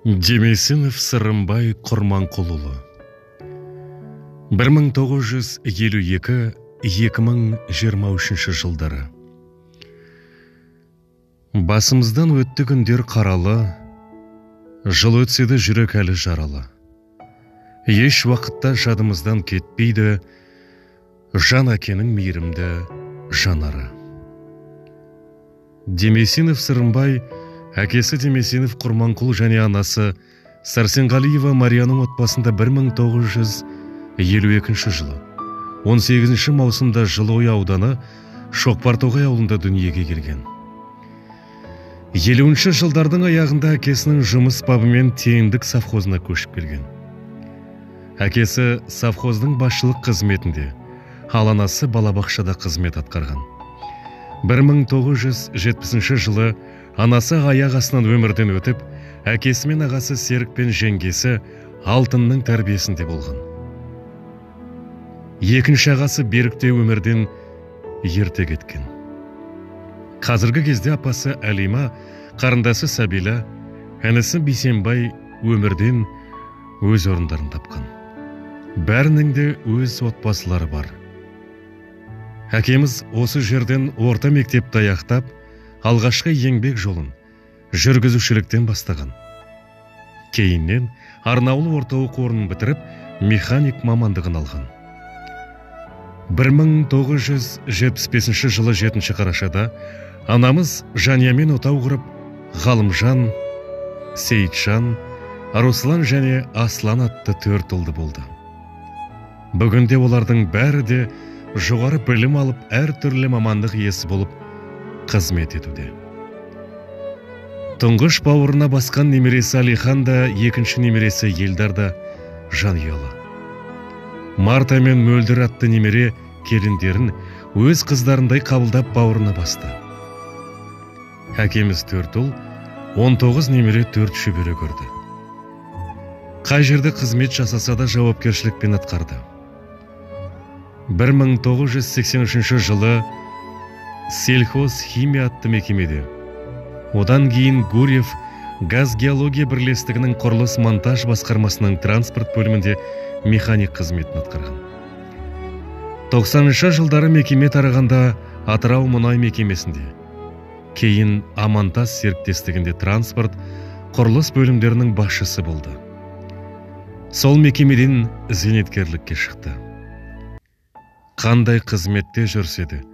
Демесінов Сырымбай Құрманқұлұлы 1952-2023 жылдары. Басымыздан өтті күндер қаралы, жыл өтседі жүрек әлі жаралы. Еш уақытта жадымыздан кетпейді, жан әкенің мейірімді жанары. Демесінов Сырымбай, әкесі Демесінов Құрманқұл және анасы Сәрсенғалиева Марияның отбасында 1952 жылы 18 маусымда Жылыой ауданы Шоқпартоғай ауылында дүниеге келген. 50-ші жылдардың аяғында әкесінің жұмыс бабымен Теңдік совхозына көшіп келген. Әкесі совхоздың басшылық қызметінде, ал анасы балабақшада қызмет атқарған. 1970 жылы анасы аяқ астынан өмірден өтіп, әкесі мен ағасы Серік пен жеңгесі Алтынның тәрбиесінде болған. Екінші ағасы Берікте өмірден ерте кеткен. Қазіргі кезде апасы Әлима, қарындасы Сәбила, інісі Бейсенбай өмірден өз орындарын тапқан. Бәрінің де өз отбасылары бар. Әкеміз осы жерден орта мектепті аяқтап, алғашқы еңбек жолын жүргізушіліктен бастаған. Кейіннен арнаулы орта оқу орнын бітіріп, механик мамандығын алған. 1975 жылы 7 қарашада анамыз жаниямен отау құрып, Ғалымжан, Сейітжан, Руслан және Аслан атты 4 ұлды болды. Бүгінде олардың бәрі де жоғары білім алып, әртүрлі мамандық иесі болып қызмет етуде. Тұңғыш бауырына басқан немересі Алихан да, екінші немересі Елдар да жанұялы. Марта мен Мөлдір атты немере келіндерін өз қыздарындай қабылдап бауырына басты. Әкеміз 4 ұл, 19 немере 4 шөбере көрді. Қай жерде қызмет жасаса да жауапкершілікпен атқарды. 1983 жылы сельхоз химия атты мекемеде, одан кейін Гурьев газ геология бірлестігінің құрылыс монтаж басқармасының транспорт бөлімінде механик қызметін атқарған. 90-шы жылдары мекеме тарағанда Атырау мұнай мекемесінде, кейін Амантас серіктестігінде транспорт құрылыс бөлімдерінің басшысы болды. Сол мекемеден зейнеткерлікке шықты. Қандай қызметте жүрседі,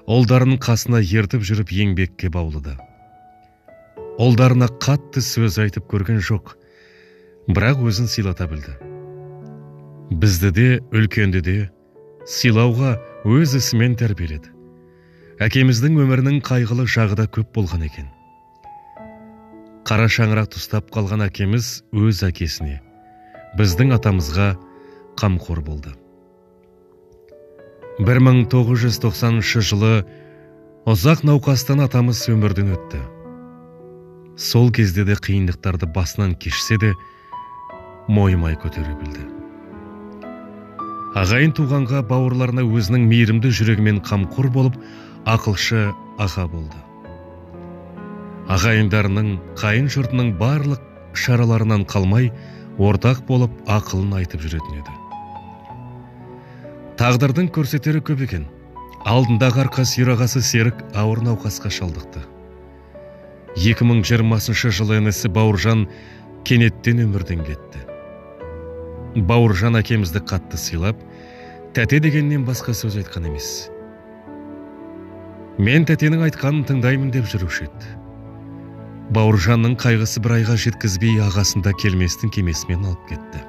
ұлдарының қасына ертіп жүріп еңбекке баулыды. Ұлдарына қатты сөз айтып көрген жоқ, бірақ өзін сыйлата білді. Бізді де, үлкенді де сыйлауға өз ісімен тәрбиеледі. Әкеміздің өмірінің қайғылы жағы да көп болған екен. Қара шаңырақ ұстап қалған әкеміз өз әкесіне, біздің атамызға қамқор болды. 1990 жылы ұзақ науқастан атамыз өмірден өтті. Сол кезде де қиындықтарды басынан кешсе де мойымай көтере білді. Ағайын туғанға бауырларына өзінің мейірімді жүрегімен қамқор болып, ақылшы аға болды. Ағайындарының, қайын жұртының барлық шараларынан қалмай, ортақ болып ақылын айтып жүретін еді. Тағдырдың көрсетері көп екен. Алдындағы арқа сүйрағасы Серік ауыр науқасқа шалдықты. 2020 жылы інісі Бауыржан кенеттен өмірден кетті. Бауыржан әкемізді қатты сыйлап, тәте дегеннен басқа сөз айтқан емес. Мен тәтенің айтқанын тыңдаймын деп жүруші еді. Бауыржанның қайғысы бір айға жеткізбей ағасында келместің кемесімен алып кетті.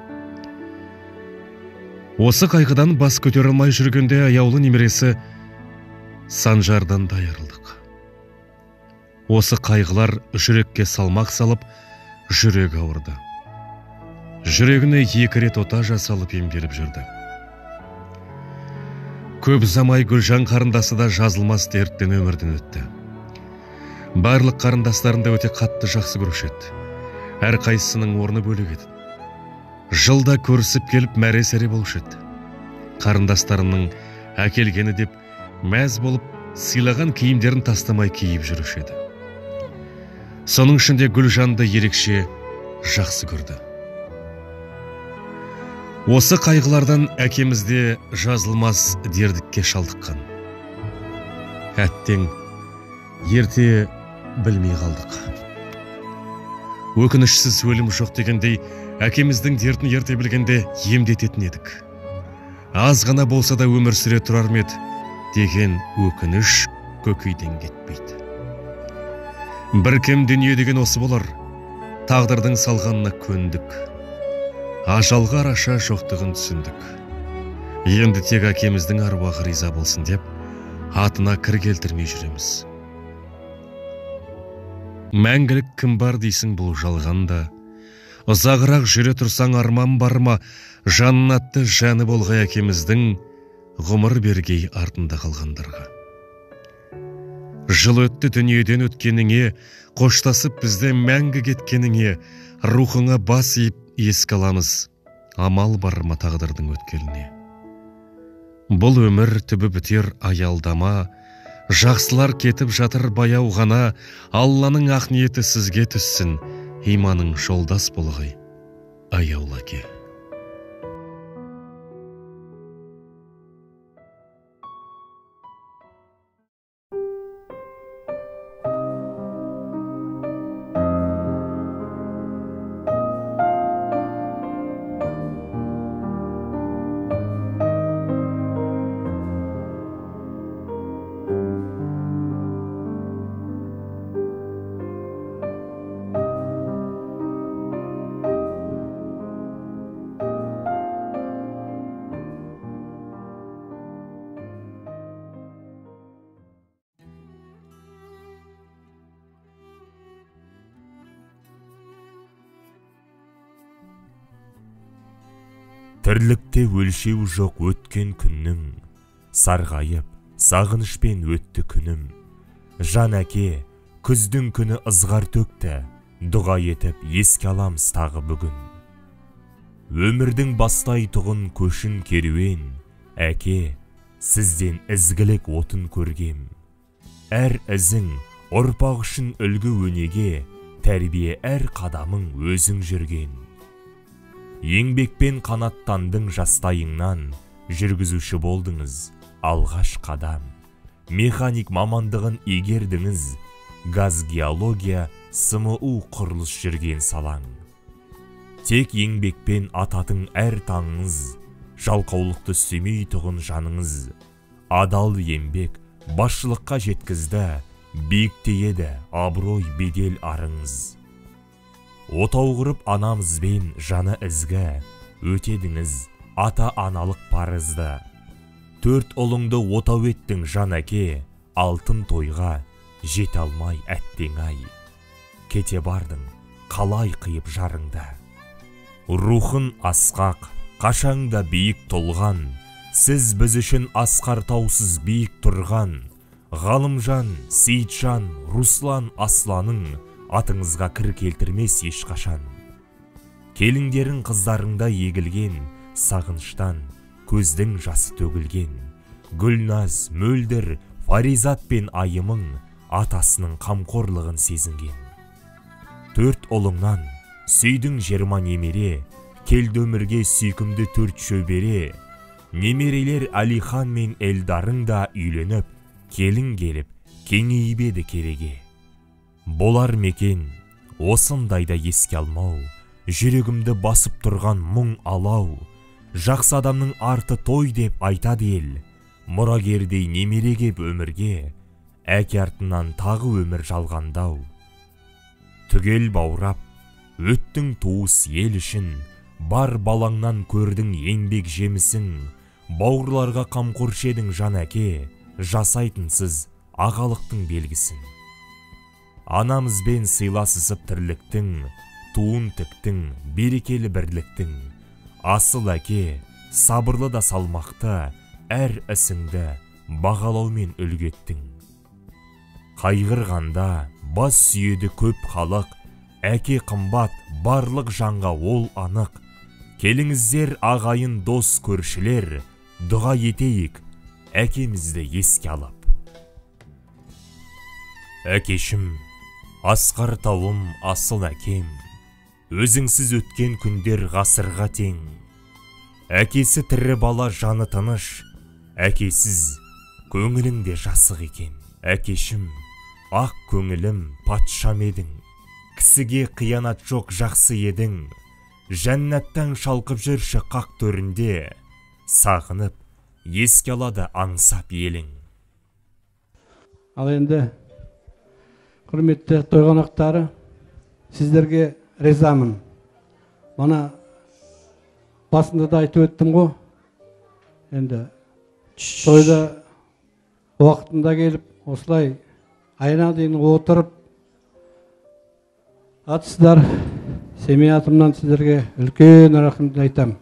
Осы қайғыдан бас көтере алмай жүргенде аяулы немересі Санжардан да айырылдық. Осы қайғылар жүрекке салмақ салып, жүрегі ауырды. Жүрегіне 2 рет ота жасалып емделіп жүрді. Көп замай Гүлжан қарындасы да жазылмас дерттен өмірден өтті. Барлық қарындастарында өте қатты жақсы көруші еді. Әр қайсысының орны бөлек еді. Жылда көрісіп келіп мәре-сәре болушы еді. Қарындастарының әкелгені деп мәз болып, сыйлаған киімдерін тастамай киіп жүруші еді. Соның ішінде Гүлжанды ерекше жақсы көрді. Осы қайғылардан әкемізде жазылмас дердікке шалдыққан. Әттең, ерте білмей қалдық. Өкінішсіз өлім жоқ дегендей, әкеміздің дертін ерте білгенде емдететін едік. Аз ғана болса да өмір сүре тұрар ма еді деген өкініш көкейден кетпейді. Бір кем дүние деген осы болар. Тағдырдың салғанына көндік. Ажалға араша жоқтығын түсіндік. Енді тек әкеміздің аруағы риза болсын деп, атына кір келтірмей жүреміз. Мәңгілік кім бар дейсің бұл жалғанда? Ұзағырақ жүре тұрсаң арман бар ма? Жанын атты жаны болғай әкеміздің, ғұмыр бергей артында қалғандарға. Жыл өтті дүниеден өткеніңе, қоштасып бізде мәңгі кеткеніңе, рухыңа бас иіп еске аламыз, амал бар ма тағдырдың өткеліне. Бұл өмір түбі бітер аялдама, жақсылар кетіп жатыр баяу ғана, Алланың ақ ниеті сізге түссін, иманың жолдас болғай, аяулы әке. Тірлікте өлшеу жоқ өткен күннің, сарғайып, сағынышпен өтті күнім. Жан әке, күздің күні ызғар төкті, дұға етіп еске аламыз тағы бүгін. Өмірдің бастайтұғын көшін керуен, әке, сізден ізгілік отын көргем. Әр ізің ұрпақ үшін үлгі өнеге, тәрбие әр қадамың өзің жүрген. Еңбекпен қанаттандың жастайыңнан, жүргізуші болдыңыз, алғаш қадам. Механик мамандығын игердіңіз, газ геология, СМУ құрылыс жүрген салаң. Тек еңбекпен ататын әр таңыңыз, жалқаулықты сүмей тұғын жаныңыз. Адал еңбек басшылыққа жеткізді, биікте еді абырой бедел арыңыз. Отау құрып анамызбен жаны ізгі, өтедіңіз ата-аналық парызды. 4 ұлыңды отау еттің жан әке, алтын тойға жете алмай әттең ай. Кете бардың, қалай қиып жарыңда. Рухын асқақ, қашаңда биік толған, сіз біз үшін асқар таусыз биік тұрған. Ғалымжан, Сейітжан, Руслан, Асланың атыңызға кір келтірмес ешқашан. Келіңдерін қыздарыңда егілген, сағыныштан көздің жасы төгілген. Гүлназ, Мөлдір, Фаризат пен Айымың атасының қамқорлығын сезінген. 4 ұлыңнан сүйдің 20 немере, келді өмірге сүйкімді 4 шөбере. Немерелер Алихан мен Элдарың да үйленіп, келін келіп, кеңейіп еді кереге. Болар мекен, осындайда еске алмау, жүрегімді басып тұрған мұң алау. Жақсы адамның арты той деп айтады ел, мұрагердей немере кеп өмірге, әке артынан тағы өмір жалғандау. Түгел баурап, өттің туыс ел үшін, бар балаңнан көрдің еңбек жемісің. Бауырларға қамқоршы едің жан әке, жасайтынсыз ағалықтың белгісін. Анамызбен сыйласысып тірліктің, туын тіктің, берекелі бірліктің. Асыл әке, сабырлы да салмақты, әр ісіңді бағалаумен үлгеттің. Қайғырғанда бас сүйеді көп халық, әке қымбат барлық жанға ол анық. Келіңіздер ағайын дос көршілер, дұға етейік, әкемізді еске алып. Әкешім, асқар тауым асыл әкем, өзіңсіз өткен күндер ғасырға тең. Әкесі тірі бала жаны тыныш, әкесіз көңіліңде жасық екен. Әкешім, ақ көңілім патшам едің, кісіге қиянат жоқ жақсы едің, жәннаттан шалқып жүрші қақ төрінде, сағынып еске алады аңсап елің. Ал енді, құрметті той қонақтары, сіздерге ризамын. Мана басында да айтып өттім ғой. Енді тойда уақытында келіп, осылай айна дейін отырып атсыздар. Семей атымнан сіздерге үлкен рахмет айтам.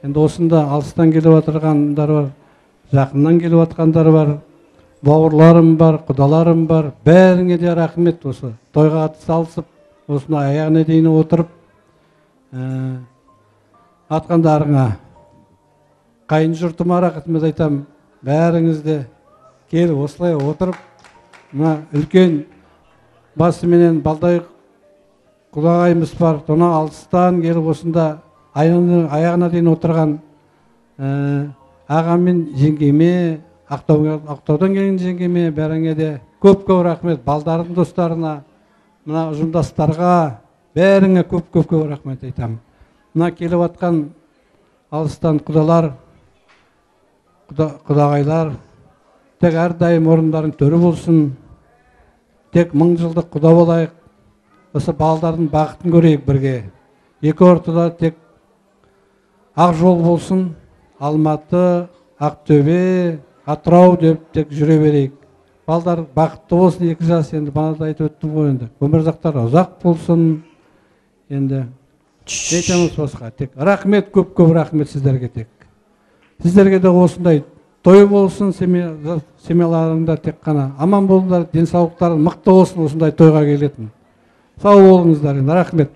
Енді осында алыстан келіп отырғандар бар, жақыннан келіп отырғандар бар, бауырларым бар, құдаларым бар. Бәріңе де рахмет. Осы тойға аты салысып, осыны аяғына дейін отырып, атқандарыңа, қайын жұртыма рахмет айтам. Бәріңізде келіп осылай отырып, мына үлкен басыменен балдай құдағайымыз бар, тона алыстан келіп осында аяғына дейін отырған ағамен жеңгеме, Ақтаудан келген жеңгеме, бәріңе де көп-көп рахмет. Балдардың достарына, мына ұжымдастарға, бәріңе көп-көп рахмет айтам. Мына келіп атқан алыстан құдалар, құдағайлар, тек әрдайым орындарын төрі болсын, тек 1000 жылдық құда болайық, осы балдардың бақытын көрейік бірге. Екі ортада тек ақ жол болсын, Алматы, Ақтөбе, Атырау деп тек жүре берейік. Балдар бақытты болсын, 2 жас, енді бана да айтып өттім ғой, енді өмір жақтары ұзақ болсын. Енді айтамыз осыға, тек рахмет, көп-көп рахмет сіздерге. Тек сіздерге де осындай той болсын, семьяларыңда тек қана аман болыңдар, денсаулықтарың мықты болсын, осындай тойға келетін. Сау болыңыздар, енді рахмет.